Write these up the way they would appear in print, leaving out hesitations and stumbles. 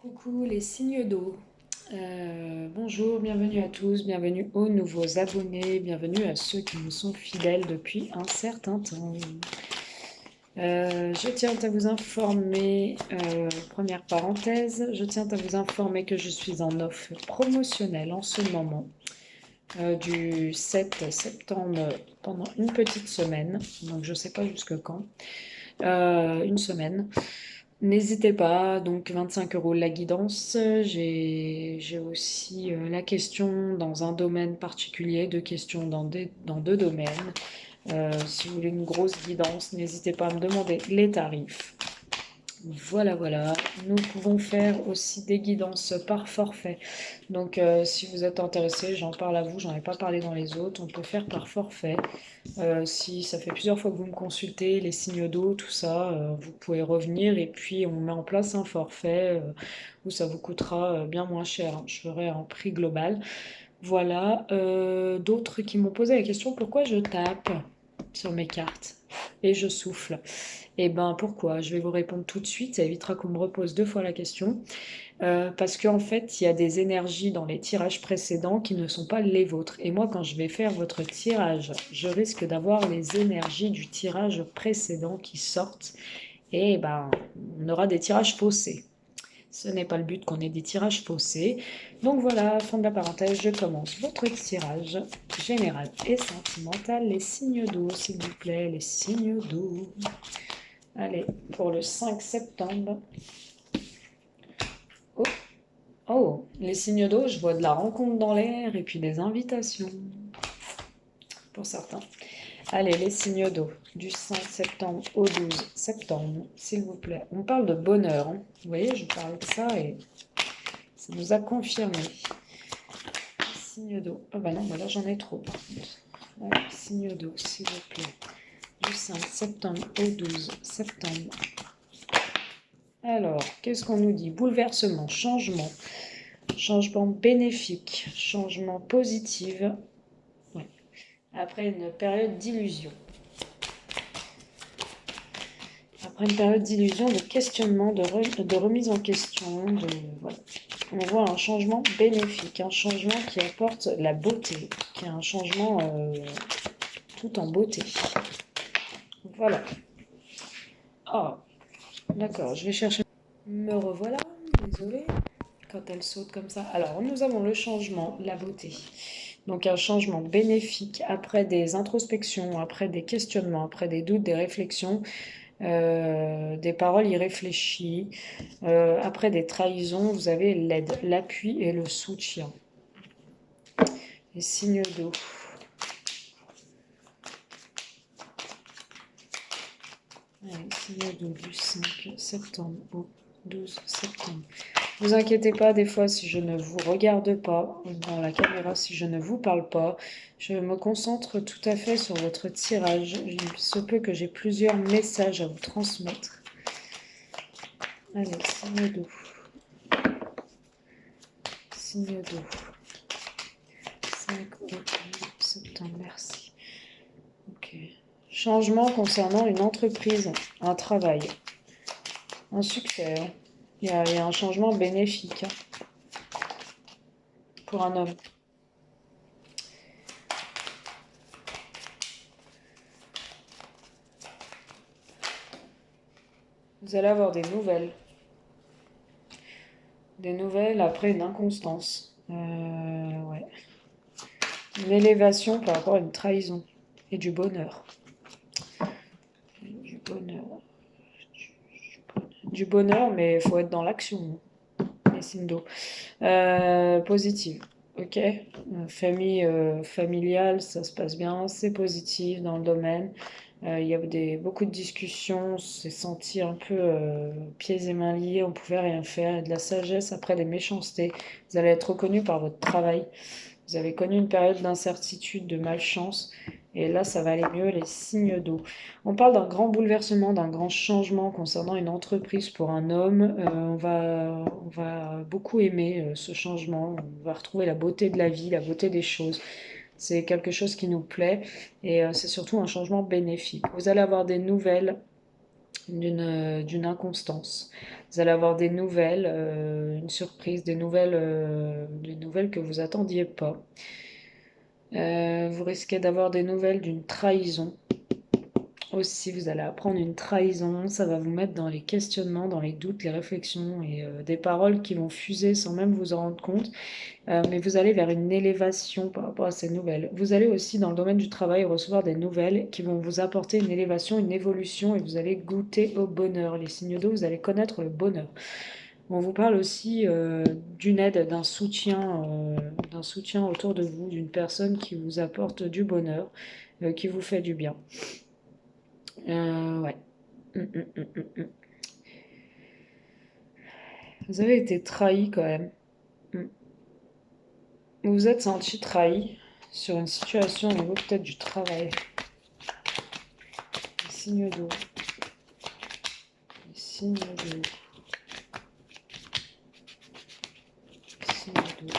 Coucou les signes d'eau. Bonjour, bienvenue à tous, bienvenue aux nouveaux abonnés, bienvenue à ceux qui nous sont fidèles depuis un certain temps. Je tiens à vous informer, première parenthèse, je tiens à vous informer que je suis en offre promotionnelle en ce moment, du 7 septembre pendant une petite semaine, donc je ne sais pas jusque quand, une semaine. N'hésitez pas, donc 25 € la guidance. J'ai aussi la question dans un domaine particulier, deux questions dans deux domaines. Si vous voulez une grosse guidance, n'hésitez pas à me demander les tarifs. Voilà, voilà. Nous pouvons faire aussi des guidances par forfait. Donc, si vous êtes intéressé, j'en parle à vous, j'en ai pas parlé dans les autres. On peut faire par forfait. Si ça fait plusieurs fois que vous me consultez, les signes d'eau, tout ça, vous pouvez revenir et puis on met en place un forfait où ça vous coûtera bien moins cher, hein. Je ferai un prix global. Voilà. D'autres qui m'ont posé la question pourquoi je tape sur mes cartes et je souffle. Eh ben pourquoi? Je vais vous répondre tout de suite, ça évitera qu'on me repose deux fois la question. Parce qu'en fait, il y a des énergies dans les tirages précédents qui ne sont pas les vôtres. Et moi, quand je vais faire votre tirage, je risque d'avoir les énergies du tirage précédent qui sortent. Et ben, on aura des tirages faussés. Ce n'est pas le but qu'on ait des tirages faussés. Donc voilà, fin de la parenthèse, je commence votre tirage général et sentimental. Les signes d'eau, s'il vous plaît, les signes d'eau. Allez, pour le 5 septembre. Oh, oh, les signes d'eau, je vois de la rencontre dans l'air et puis des invitations pour certains. Allez, les signes d'eau, du 5 septembre au 12 septembre, s'il vous plaît. On parle de bonheur, hein. Vous voyez, je parle de ça et ça nous a confirmé. Signes d'eau. Ah bah non, bah là j'en ai trop par contre. Allez, signes d'eau, s'il vous plaît. Du 5 septembre au 12 septembre. Alors, qu'est-ce qu'on nous dit? Bouleversement, changement. Changement bénéfique, changement positif, ouais. Après une période d'illusion. Après une période d'illusion, de questionnement, de remise en question, voilà. On voit un changement bénéfique, un changement qui apporte la beauté, qui est un changement tout en beauté. Voilà. Ah, d'accord, je vais chercher. Me revoilà, désolée, quand elle saute comme ça. Alors, nous avons le changement, la beauté. Donc un changement bénéfique après des introspections, après des questionnements, après des doutes, des réflexions, des paroles irréfléchies. Après des trahisons, vous avez l'aide, l'appui et le soutien. Les signes d'eau. Signes d'eau du 5 septembre au 12 septembre. Ne vous inquiétez pas, des fois, si je ne vous regarde pas dans la caméra, si je ne vous parle pas, je me concentre tout à fait sur votre tirage. Il se peut que j'ai plusieurs messages à vous transmettre. Allez, signe d'eau. Signe d'eau. 5 septembre, merci. Ok. Changement concernant une entreprise, un travail, un succès, hein. Il y a un changement bénéfique, hein, pour un homme. Vous allez avoir des nouvelles. Des nouvelles après une inconstance. Ouais. Une élévation par rapport à une trahison. Et du bonheur. Du bonheur. Du bonheur, mais il faut être dans l'action. Les signes d'eau. Positive. Ok. Famille familiale, ça se passe bien. C'est positif dans le domaine. Il y a beaucoup de discussions, c'est sentir un peu pieds et mains liés, on pouvait rien faire, et de la sagesse après des méchancetés. Vous allez être reconnu par votre travail. Vous avez connu une période d'incertitude, de malchance, et là ça va aller mieux, les signes d'eau. On parle d'un grand bouleversement, d'un grand changement concernant une entreprise pour un homme. On va beaucoup aimer ce changement, on va retrouver la beauté de la vie, la beauté des choses. C'est quelque chose qui nous plaît et c'est surtout un changement bénéfique. Vous allez avoir des nouvelles d'une inconstance. Vous allez avoir des nouvelles, une surprise, des nouvelles que vous attendiez pas. Vous risquez d'avoir des nouvelles d'une trahison. Aussi, vous allez apprendre une trahison, ça va vous mettre dans les questionnements, dans les doutes, les réflexions et des paroles qui vont fuser sans même vous en rendre compte. Mais vous allez vers une élévation par rapport à ces nouvelles. Vous allez aussi, dans le domaine du travail, recevoir des nouvelles qui vont vous apporter une élévation, une évolution et vous allez goûter au bonheur. Les signes d'eau, vous allez connaître le bonheur. On vous parle aussi d'une aide, d'un soutien autour de vous, d'une personne qui vous apporte du bonheur, qui vous fait du bien. Ouais. Vous avez été trahi quand même. Vous vous êtes senti trahi sur une situation au niveau peut-être du travail. Les signes d'eau. Les signes d'eau. Les signes d'eau.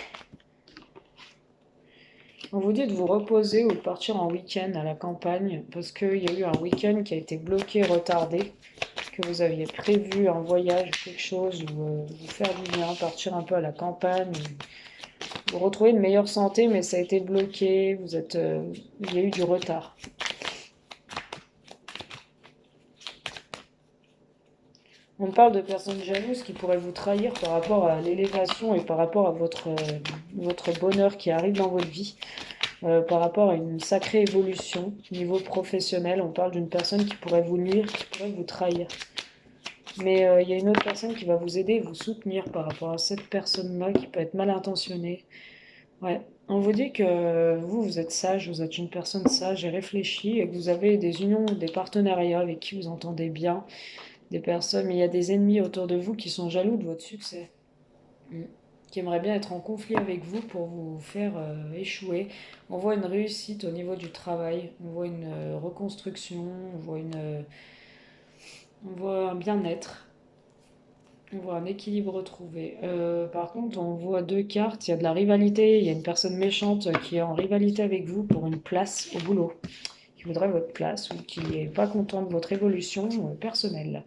On vous dit de vous reposer ou de partir en week-end à la campagne parce qu'il y a eu un week-end qui a été bloqué, retardé, que vous aviez prévu un voyage ou quelque chose, ou vous faire du bien, partir un peu à la campagne, vous retrouver une meilleure santé, mais ça a été bloqué, il y a eu du retard. On parle de personnes jalouses qui pourraient vous trahir par rapport à l'élévation et par rapport à votre bonheur qui arrive dans votre vie. Par rapport à une sacrée évolution au niveau professionnel. On parle d'une personne qui pourrait vous nuire, qui pourrait vous trahir. Mais il y a une autre personne qui va vous aider et vous soutenir par rapport à cette personne-là qui peut être mal intentionnée. Ouais. On vous dit que vous êtes sage, vous êtes une personne sage et réfléchie et que vous avez des unions, des partenariats avec qui vous entendez bien, des personnes, mais il y a des ennemis autour de vous qui sont jaloux de votre succès. Qui aimerait bien être en conflit avec vous pour vous faire échouer. On voit une réussite au niveau du travail, on voit une reconstruction, on voit un bien-être, on voit un équilibre retrouvé. Par contre, on voit deux cartes, il y a de la rivalité, il y a une personne méchante qui est en rivalité avec vous pour une place au boulot, qui voudrait votre place ou qui n'est pas content de votre évolution personnelle,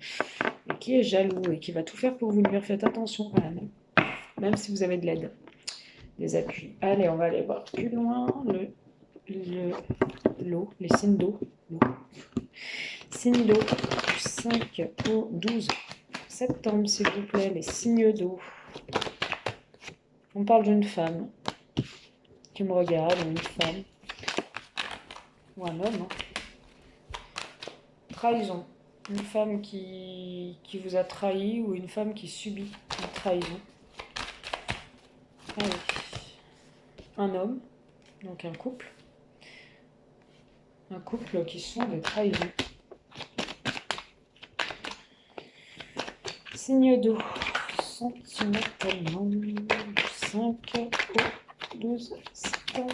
et qui est jaloux et qui va tout faire pour vous nuire. Faites attention quand même si vous avez de l'aide. Des appuis. Allez, on va aller voir plus loin l'eau, les signes d'eau. Signes d'eau du 5 au 12 septembre, s'il vous plaît, les signes d'eau. On parle d'une femme qui me regarde, une femme ou un homme. Trahison. Une femme qui vous a trahi ou une femme qui subit une trahison. Allez. Un homme, donc un couple qui sont des trahisons. Signe d'eau, sentimentalement, du 5 au 12 septembre.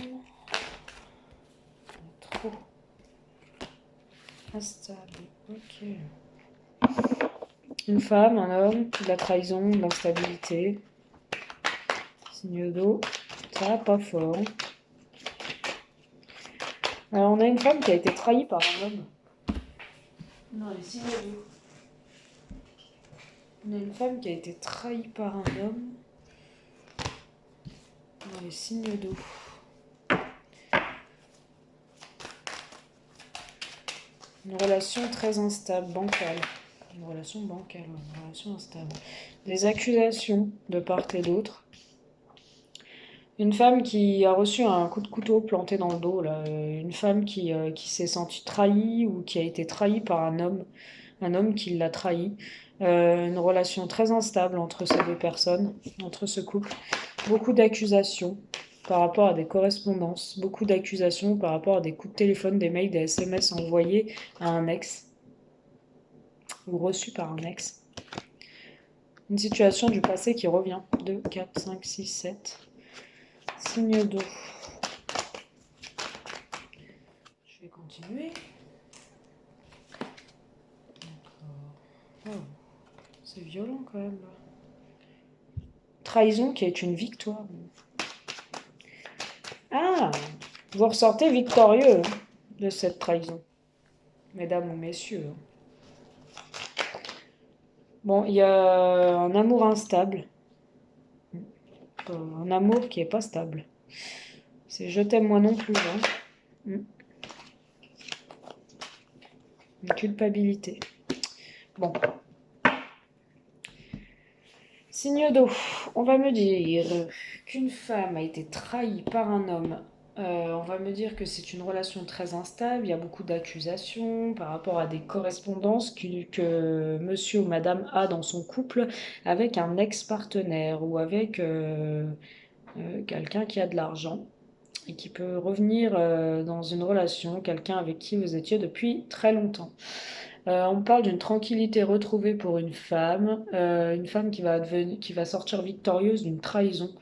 Trop instable, ok. Une femme, un homme, de la trahison, de l'instabilité. Signe d'eau, ça va pas fort. Alors on a une femme qui a été trahie par un homme. Non, les signes d'eau. On a une femme qui a été trahie par un homme. Dans les signes d'eau. Une relation très instable, bancale. Une relation bancale, une relation instable. Des accusations de part et d'autre. Une femme qui a reçu un coup de couteau planté dans le dos, là. Une femme qui s'est sentie trahie ou qui a été trahie par un homme qui l'a trahie. Une relation très instable entre ces deux personnes, entre ce couple. Beaucoup d'accusations par rapport à des correspondances, beaucoup d'accusations par rapport à des coups de téléphone, des mails, des SMS envoyés à un ex ou reçus par un ex. Une situation du passé qui revient. 2, 4, 5, 6, 7. Signe d'eau. Je vais continuer. Oh, c'est violent quand même. Trahison qui est une victoire. Ah, vous ressortez victorieux de cette trahison, mesdames ou messieurs. Bon, il y a un amour instable, un amour qui est pas stable. C'est je t'aime moi non plus, hein. Mm. Une culpabilité. Bon, signe d'eau. On va me dire qu'une femme a été trahie par un homme. On va me dire que c'est une relation très instable. Il y a beaucoup d'accusations par rapport à des correspondances que monsieur ou madame a dans son couple avec un ex-partenaire ou avec quelqu'un qui a de l'argent et qui peut revenir dans une relation, quelqu'un avec qui vous étiez depuis très longtemps. On parle d'une tranquillité retrouvée pour une femme qui va sortir victorieuse d'une trahison,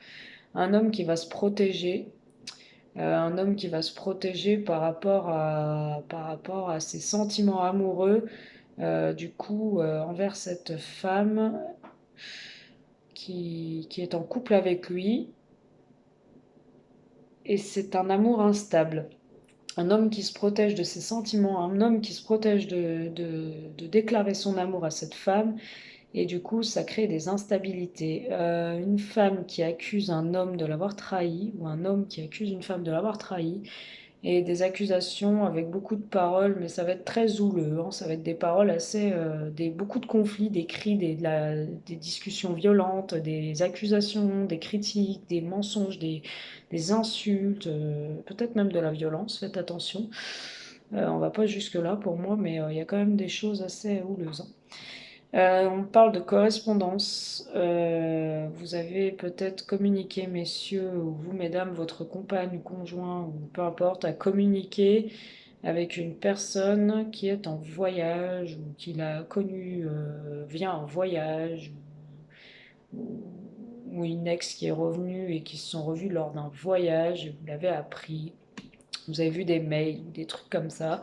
un homme qui va se protéger, un homme qui va se protéger par rapport à ses sentiments amoureux, envers cette femme qui est en couple avec lui, et c'est un amour instable. Un homme qui se protège de ses sentiments, un homme qui se protège de déclarer son amour à cette femme, et du coup, ça crée des instabilités. Une femme qui accuse un homme de l'avoir trahi, ou un homme qui accuse une femme de l'avoir trahi, et des accusations avec beaucoup de paroles, mais ça va être très houleux, hein. Ça va être des paroles assez, beaucoup de conflits, des cris, des discussions violentes, des accusations, des critiques, des mensonges, des insultes, peut-être même de la violence. Faites attention. On va pas jusque là pour moi, mais il y a quand même des choses assez houleuses, hein. On parle de correspondance. Vous avez peut-être communiqué, messieurs, ou vous, mesdames, votre compagne ou conjoint, ou peu importe, à communiquer avec une personne qui est en voyage, ou qui l'a connue via un voyage, ou, ou une ex qui est revenue et qui se sont revus lors d'un voyage, et vous l'avez appris. Vous avez vu des mails, des trucs comme ça.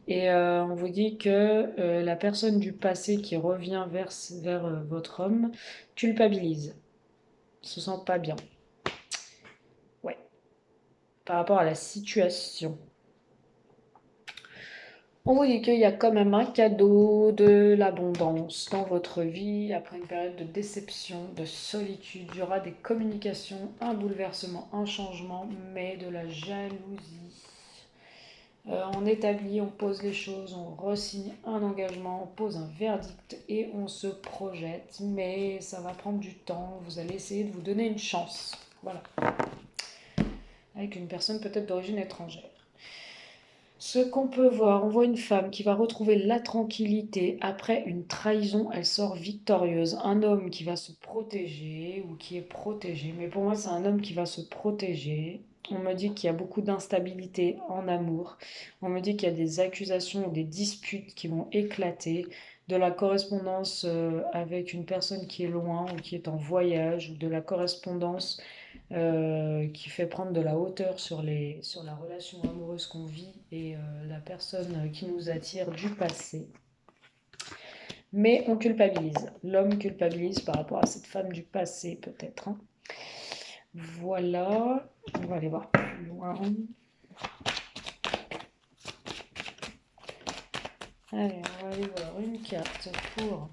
Et on vous dit que la personne du passé qui revient vers votre homme culpabilise, se sent pas bien. Ouais, par rapport à la situation. On vous dit qu'il y a quand même un cadeau, de l'abondance dans votre vie. Après une période de déception, de solitude, il y aura des communications, un bouleversement, un changement, mais de la jalousie. On établit, on pose les choses, on re-signe un engagement, on pose un verdict et on se projette. Mais ça va prendre du temps. Vous allez essayer de vous donner une chance. Voilà. Avec une personne peut-être d'origine étrangère. Ce qu'on peut voir, on voit une femme qui va retrouver la tranquillité après une trahison, elle sort victorieuse. Un homme qui va se protéger ou qui est protégé, mais pour moi c'est un homme qui va se protéger. On me dit qu'il y a beaucoup d'instabilité en amour. On me dit qu'il y a des accusations ou des disputes qui vont éclater, de la correspondance avec une personne qui est loin ou qui est en voyage, ou de la correspondance qui fait prendre de la hauteur sur la relation amoureuse qu'on vit et la personne qui nous attire du passé. Mais on culpabilise. L'homme culpabilise par rapport à cette femme du passé, peut-être, hein. Voilà. On va aller voir plus loin. Allez, on va aller voir une carte pour...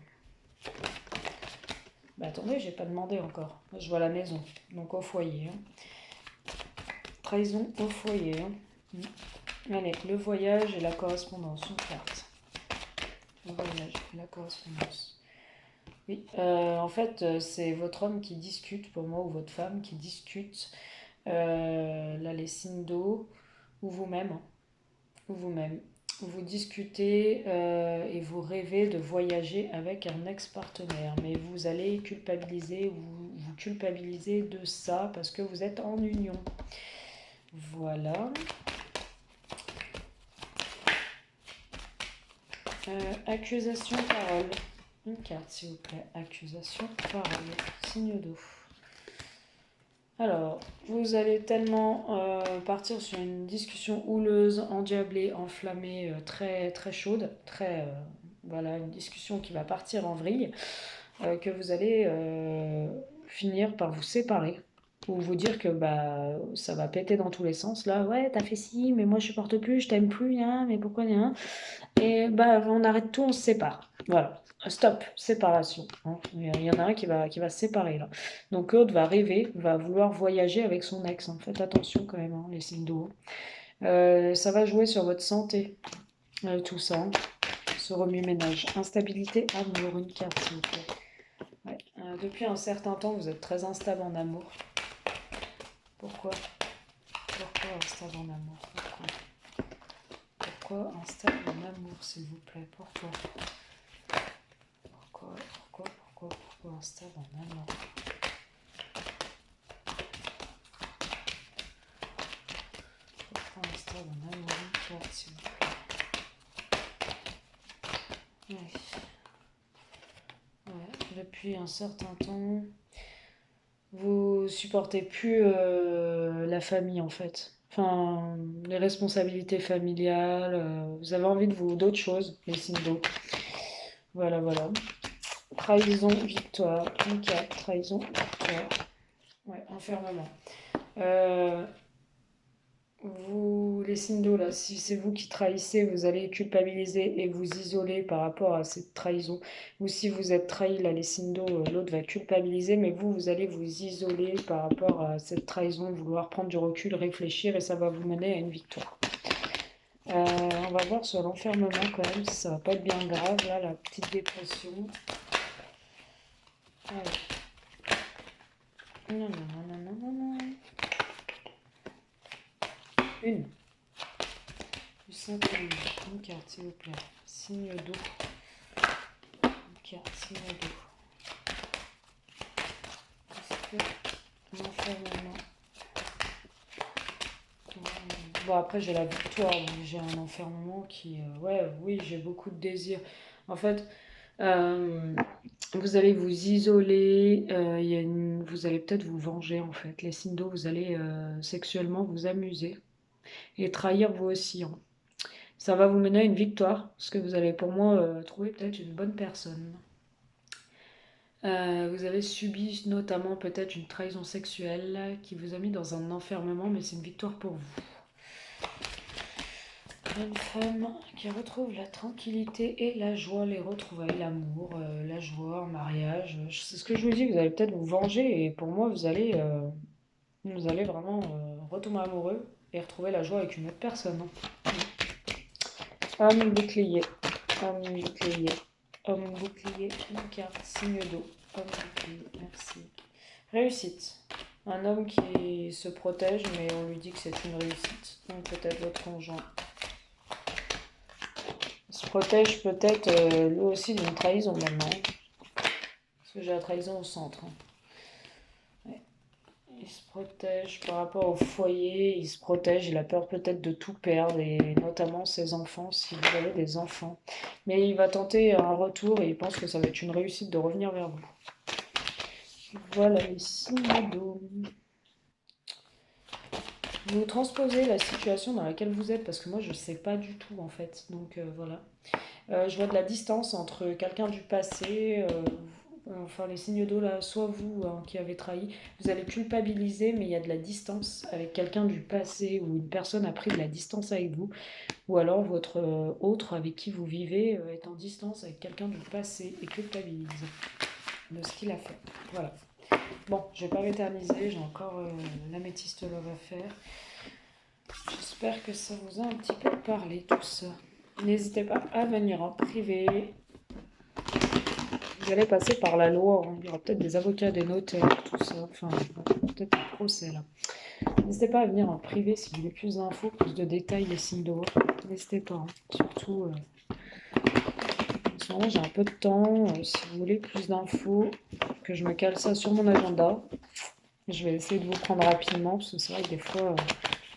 Bah attendez, j'ai pas demandé encore. Je vois la maison, donc au foyer, hein. Trahison au foyer, hein. Allez, le voyage et la correspondance, une carte. Le voyage et la correspondance. Oui, en fait, c'est votre homme qui discute pour moi ou votre femme qui discute. Là, les signes d'eau, ou vous-même, hein, ou vous-même. Vous discutez et vous rêvez de voyager avec un ex-partenaire, mais vous allez culpabiliser, vous culpabilisez de ça parce que vous êtes en union. Voilà. Accusation, parole. Une carte, s'il vous plaît. Accusation, parole. Signe d'eau. Alors, vous allez tellement partir sur une discussion houleuse, endiablée, enflammée, très, très chaude, voilà, une discussion qui va partir en vrille, que vous allez finir par vous séparer. Ou vous dire que bah ça va péter dans tous les sens. Là, ouais, t'as fait ci, mais moi je supporte plus, je t'aime plus, hein, mais pourquoi, hein. Et bah on arrête tout, on se sépare. Voilà. Stop, séparation, hein. Il y en a un qui va se séparer là. Donc l'autre va rêver, va vouloir voyager avec son ex, hein. Faites attention quand même, hein, les signes d'eau. Ça va jouer sur votre santé, tout ça, hein. Ce remue-ménage. Instabilité, amour, une carte s'il vous plaît. Ouais. Depuis un certain temps, vous êtes très instable en amour. Pourquoi? Pourquoi instable en amour? Pourquoi instable en amour, s'il vous plaît? Pourquoi? Pourquoi instable en amour? Pourquoi instable en amour? Une carte, s'il vous plaît. Ouais. Depuis un certain temps, vous supportez plus la famille en fait. Enfin, les responsabilités familiales, vous avez envie de vous d'autres choses, les signes d'eau. Voilà, voilà. Trahison, victoire. Une carte, trahison, victoire. Ouais, enfermement. Euh, Vous, les signes d'eau, là, si c'est vous qui trahissez, vous allez culpabiliser et vous isoler par rapport à cette trahison. Ou si vous êtes trahi, là, les signes d'eau, l'autre va culpabiliser, mais vous allez vous isoler par rapport à cette trahison, vouloir prendre du recul, réfléchir, et ça va vous mener à une victoire. On va voir sur l'enfermement quand même, si ça va pas être bien grave, là, la petite dépression. Allez. Non, non, non, non, non, non, non. Une. Du 5 au 8. Une carte, s'il vous plaît. Signe d'eau. Une carte, signe d'eau. Est-ce que l'enfermement... Bon, après, j'ai la victoire, donc j'ai un enfermement qui... ouais, oui, j'ai beaucoup de désirs. En fait, euh, vous allez vous isoler, vous allez peut-être vous venger, en fait. Les signes d'eau, vous allez sexuellement vous amuser et trahir vous aussi, hein. Ça va vous mener à une victoire, parce que vous allez pour moi trouver peut-être une bonne personne. Vous avez subi notamment peut-être une trahison sexuelle qui vous a mis dans un enfermement, mais c'est une victoire pour vous. Une femme qui retrouve la tranquillité et la joie, les retrouvailles, l'amour, la joie, en mariage. C'est ce que je vous dis, vous allez peut-être vous venger et pour moi, vous allez vraiment retomber amoureux et retrouver la joie avec une autre personne, hein. Homme bouclier, homme bouclier, homme bouclier, une carte, signe d'eau, homme bouclier, merci. Réussite. Un homme qui se protège, mais on lui dit que c'est une réussite. Donc peut-être votre conjoint se protège peut-être lui aussi d'une trahison maintenant. Parce que j'ai la trahison au centre, hein. Ouais. Il se protège par rapport au foyer, il se protège, il a peur peut-être de tout perdre, et notamment ses enfants, si vous avez des enfants. Mais il va tenter un retour et il pense que ça va être une réussite de revenir vers vous. Voilà les signes d'eau. Vous transposez la situation dans laquelle vous êtes, parce que moi je ne sais pas du tout en fait. Donc voilà. Je vois de la distance entre quelqu'un du passé, enfin les signes d'eau là, soit vous hein, qui avez trahi, vous allez culpabiliser, mais il y a de la distance avec quelqu'un du passé ou une personne a pris de la distance avec vous, ou alors votre autre avec qui vous vivez est en distance avec quelqu'un du passé et culpabilise de ce qu'il a fait. Voilà. Bon, je vais pas m'éterniser, j'ai encore l'améthyste love à faire. J'espère que ça vous a un petit peu parlé tout ça. N'hésitez pas à venir en privé. Vous allez passer par la loi, hein. Il y aura peut-être des avocats, des notaires, tout ça. Enfin, peut-être un procès là. N'hésitez pas à venir en privé si vous voulez plus d'infos, plus de détails, les signes d'eau. N'hésitez pas, hein. Surtout, en ce moment j'ai un peu de temps. Si vous voulez plus d'infos, que je me cale ça sur mon agenda. Je vais essayer de vous prendre rapidement, parce que c'est vrai que des fois,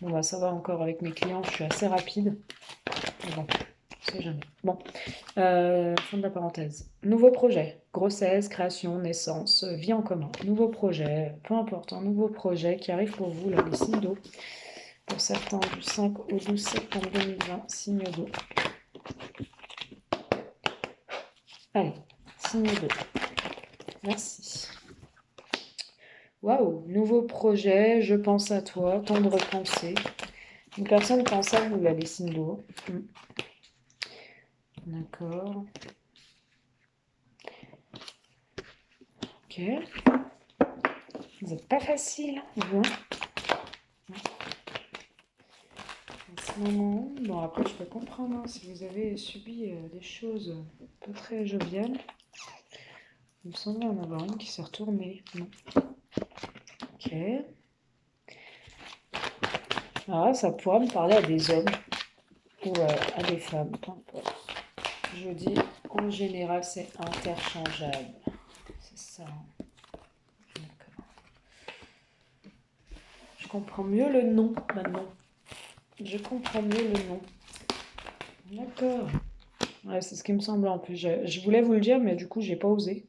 bon bah ça va encore avec mes clients, je suis assez rapide. Mais bon, je sais jamais. Bon, fin de la parenthèse. Nouveau projet, grossesse, création, naissance, vie en commun. Nouveau projet, peu importe, un nouveau projet qui arrive pour vous, là, les signes d'eau. Pour certains, du 5 au 12 septembre 2020, signe d'eau. Allez, signe d'eau. Merci. Waouh, nouveau projet, je pense à toi, temps de repenser. Une personne pense à vous, là, les signes d'eau. D'accord. Ok. Vous n'êtes pas facile, vous, hein? En ce moment, bon après je peux comprendre hein, si vous avez subi des choses pas très joviales. Il me semble en avoir une qui s'est retournée. Non. Ok. Ah, ça pourra me parler à des hommes ou à des femmes, peu importe. Je dis en général c'est interchangeable. C'est ça. D'accord. Je comprends mieux le nom maintenant. Je comprends mieux le nom. D'accord. Ouais, c'est ce qui me semblait en plus. Je voulais vous le dire, mais du coup, j'ai pas osé.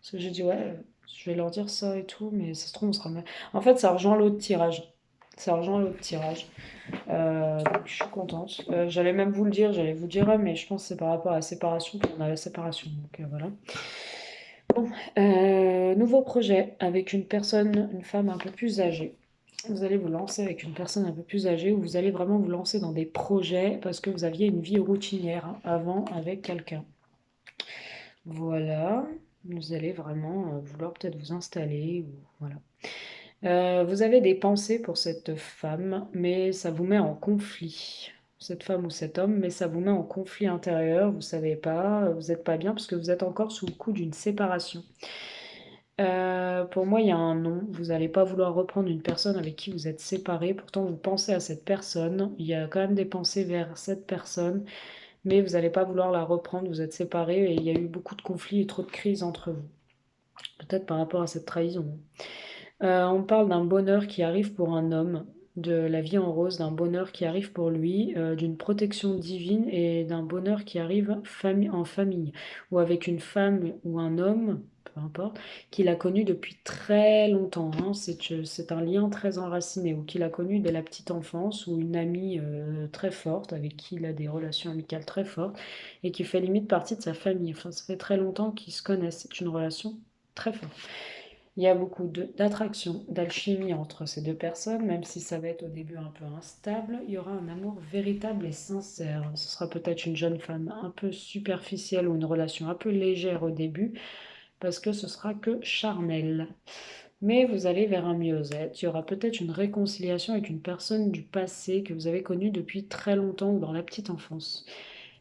Parce que j'ai dit, ouais, je vais leur dire ça et tout, mais ça se trouve, on sera mal. En fait, ça rejoint l'autre tirage. Ça rejoint l'autre tirage. Donc, je suis contente. J'allais même vous le dire, j'allais vous dire, mais je pense que c'est par rapport à la séparation qu'on a la séparation. Donc, voilà. Bon, nouveau projet avec une personne, une femme un peu plus âgée. Vous allez vous lancer avec une personne un peu plus âgée ou vous allez vraiment vous lancer dans des projets parce que vous aviez une vie routinière hein, avant avec quelqu'un. Voilà, vous allez vraiment vouloir peut-être vous installer ou voilà. Vous avez des pensées pour cette femme, mais ça vous met en conflit. Cette femme ou cet homme, mais ça vous met en conflit intérieur, vous savez pas, vous n'êtes pas bien parce que vous êtes encore sous le coup d'une séparation. Pour moi, il y a un non. Vous n'allez pas vouloir reprendre une personne avec qui vous êtes séparé. Pourtant, vous pensez à cette personne. Il y a quand même des pensées vers cette personne, mais vous n'allez pas vouloir la reprendre. Vous êtes séparés et il y a eu beaucoup de conflits et trop de crises entre vous. Peut-être par rapport à cette trahison. On parle d'un bonheur qui arrive pour un homme, de la vie en rose, d'un bonheur qui arrive pour lui, d'une protection divine et d'un bonheur qui arrive en famille, ou avec une femme ou un homme, peu importe, qu'il a connu depuis très longtemps. Hein. C'est un lien très enraciné, ou qu'il a connu dès la petite enfance, ou une amie très forte, avec qui il a des relations amicales très fortes, et qui fait limite partie de sa famille. Enfin, ça fait très longtemps qu'ils se connaissent. C'est une relation très forte. Il y a beaucoup d'attraction, d'alchimie entre ces deux personnes, même si ça va être au début un peu instable, il y aura un amour véritable et sincère. Ce sera peut-être une jeune femme un peu superficielle ou une relation un peu légère au début, parce que ce sera que charnel. Mais vous allez vers un mieux-être. Il y aura peut-être une réconciliation avec une personne du passé que vous avez connue depuis très longtemps ou dans la petite enfance.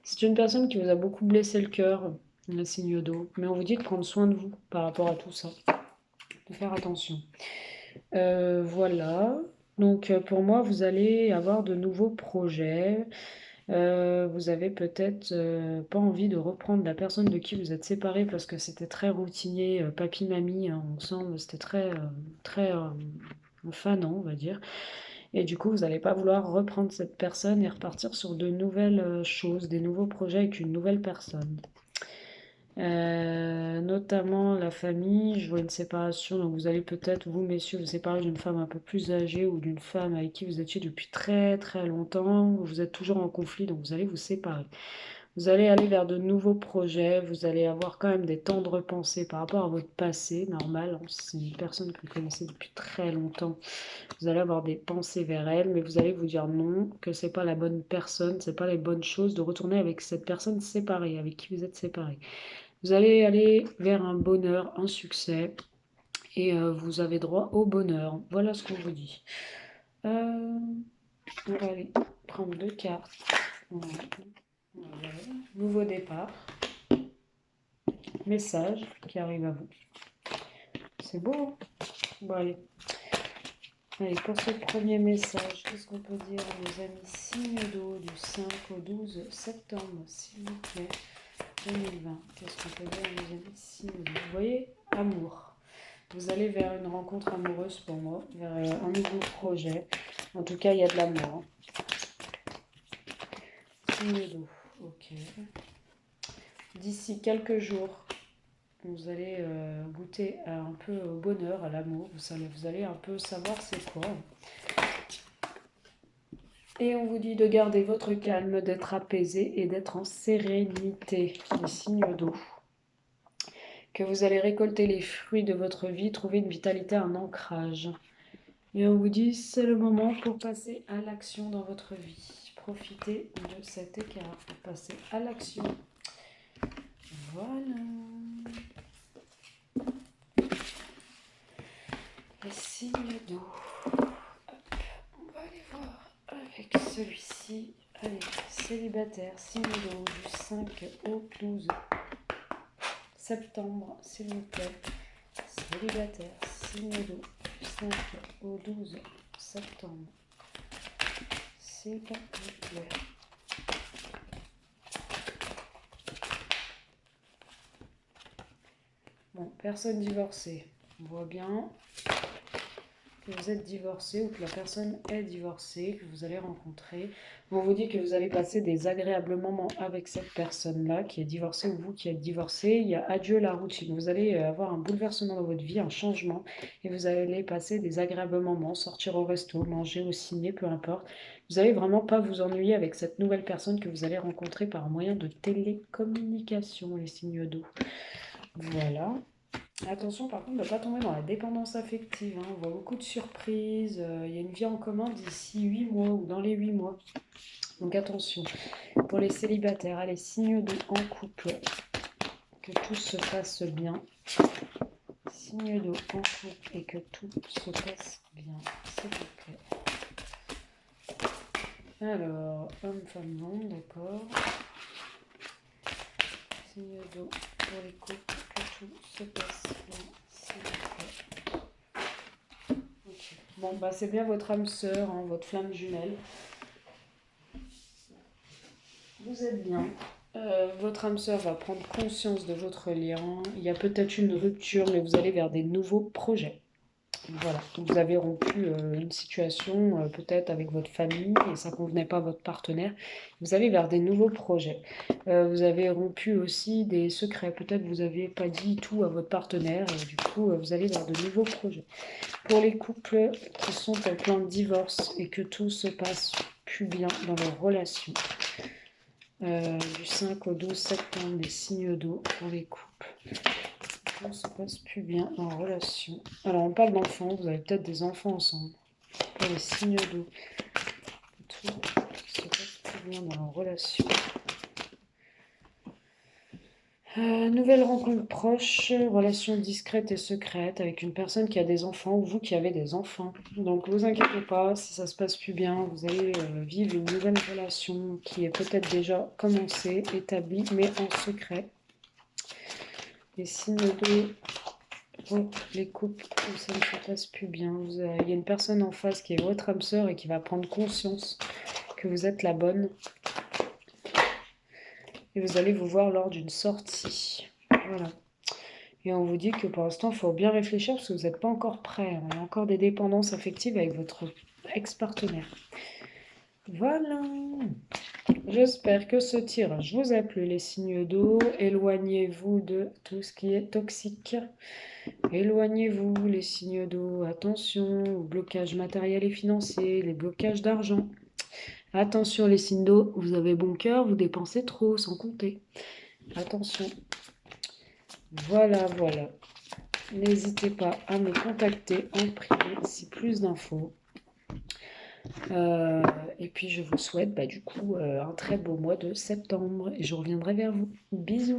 C'est une personne qui vous a beaucoup blessé le cœur, un signe d'eau, mais on vous dit de prendre soin de vous par rapport à tout ça, de faire attention. Voilà. Donc pour moi, vous allez avoir de nouveaux projets. Vous avez peut-être pas envie de reprendre la personne de qui vous êtes séparé parce que c'était très routinier, papy-mamie, hein, ensemble, c'était très fanant, on va dire. Et du coup, vous n'allez pas vouloir reprendre cette personne et repartir sur de nouvelles choses, des nouveaux projets avec une nouvelle personne. Notamment la famille, je vois une séparation, donc vous allez peut-être, vous messieurs, vous séparer d'une femme un peu plus âgée ou d'une femme avec qui vous étiez depuis très très longtemps, vous êtes toujours en conflit, donc vous allez vous séparer. Vous allez aller vers de nouveaux projets, vous allez avoir quand même des temps de repensée par rapport à votre passé, normal, hein, c'est une personne que vous connaissez depuis très longtemps, vous allez avoir des pensées vers elle, mais vous allez vous dire non, que c'est pas la bonne personne, c'est pas les bonnes choses de retourner avec cette personne séparée, avec qui vous êtes séparés. Vous allez aller vers un bonheur, un succès, et vous avez droit au bonheur. Voilà ce qu'on vous dit. On va aller prendre deux cartes. Voilà. Nouveau départ. Message qui arrive à vous. C'est beau, hein? Bon, allez. Allez, pour ce premier message, qu'est-ce qu'on peut dire à nos amis signes d'eau du 5 au 12 septembre, s'il vous plaît, 2020. Qu'est-ce qu'on peut dire à nos amis signes d'eau? Vous voyez, amour. Vous allez vers une rencontre amoureuse pour moi, vers un nouveau projet. En tout cas, il y a de l'amour. Signe d'eau, ok. D'ici quelques jours, vous allez goûter un peu au bonheur, à l'amour. Vous allez un peu savoir c'est quoi. Et on vous dit de garder votre calme, d'être apaisé et d'être en sérénité. Les signes d'eau. Que vous allez récolter les fruits de votre vie, trouver une vitalité, un ancrage. Et on vous dit, c'est le moment pour passer à l'action dans votre vie. Profitez de cet écart pour passer à l'action. Voilà. d'eau. On va aller voir avec celui-ci. Allez, célibataire, signe d'eau du 5 au 12 septembre, s'il vous plaît. Célibataire, signe d'eau du 5 au 12 septembre. S'il vous plaît. Bon, personne divorcée. On voit bien que vous êtes divorcé ou que la personne est divorcée, que vous allez rencontrer. On vous dit que vous allez passer des agréables moments avec cette personne-là qui est divorcée ou vous qui êtes divorcé. Il y a adieu la routine. Vous allez avoir un bouleversement dans votre vie, un changement et vous allez passer des agréables moments, sortir au resto, manger au ciné, peu importe. Vous n'allez vraiment pas vous ennuyer avec cette nouvelle personne que vous allez rencontrer par un moyen de télécommunication, les signes d'eau. Voilà. Attention par contre de ne pas tomber dans la dépendance affective, hein. On voit beaucoup de surprises, il y a une vie en commun d'ici 8 mois ou dans les 8 mois. Donc attention, pour les célibataires, allez, signe d'eau en couple, que tout se passe bien. Signe d'eau en couple et que tout se passe bien, s'il vous plaît. Alors, homme, femme, non, d'accord. Signe d'eau pour les couples, que tout se passe bien, s'il vous plaît. Okay. Bon, bah c'est bien votre âme sœur, hein, votre flamme jumelle. Vous êtes bien. Votre âme sœur va prendre conscience de votre lien. Il y a peut-être une rupture, mais vous allez vers des nouveaux projets. Voilà, vous avez rompu une situation peut-être avec votre famille et ça ne convenait pas à votre partenaire. Vous allez vers des nouveaux projets. Vous avez rompu aussi des secrets. Peut-être vous n'avez pas dit tout à votre partenaire et du coup vous allez vers de nouveaux projets. Pour les couples qui sont en plein de divorce et que tout se passe plus bien dans leur relation, du 5 au 12 septembre, des signes d'eau pour les couples. Tout se passe plus bien en relation. Alors on parle d'enfants, vous avez peut-être des enfants ensemble. Pour les signes d'eau. Tout se passe plus bien dans leur relation. Nouvelle rencontre proche, relation discrète et secrète avec une personne qui a des enfants ou vous qui avez des enfants. Donc vous inquiétez pas, si ça se passe plus bien, vous allez vivre une nouvelle relation qui est peut-être déjà commencée, établie, mais en secret. Les signes d'eau pour les couples où ça ne se passe plus bien. Il y a une personne en face qui est votre âme sœur et qui va prendre conscience que vous êtes la bonne. Et vous allez vous voir lors d'une sortie. Voilà. Et on vous dit que pour l'instant, il faut bien réfléchir parce que vous n'êtes pas encore prêt. Il y a encore des dépendances affectives avec votre ex-partenaire. Voilà. J'espère que ce tirage vous a plu, les signes d'eau. Éloignez-vous de tout ce qui est toxique. Éloignez-vous, les signes d'eau. Attention aux blocages matériels et financiers, les blocages d'argent. Attention les signes d'eau, vous avez bon cœur, vous dépensez trop, sans compter. Attention. Voilà, voilà. N'hésitez pas à me contacter en privé si plus d'infos. Et puis je vous souhaite du coup un très beau mois de septembre et je reviendrai vers vous. Bisous.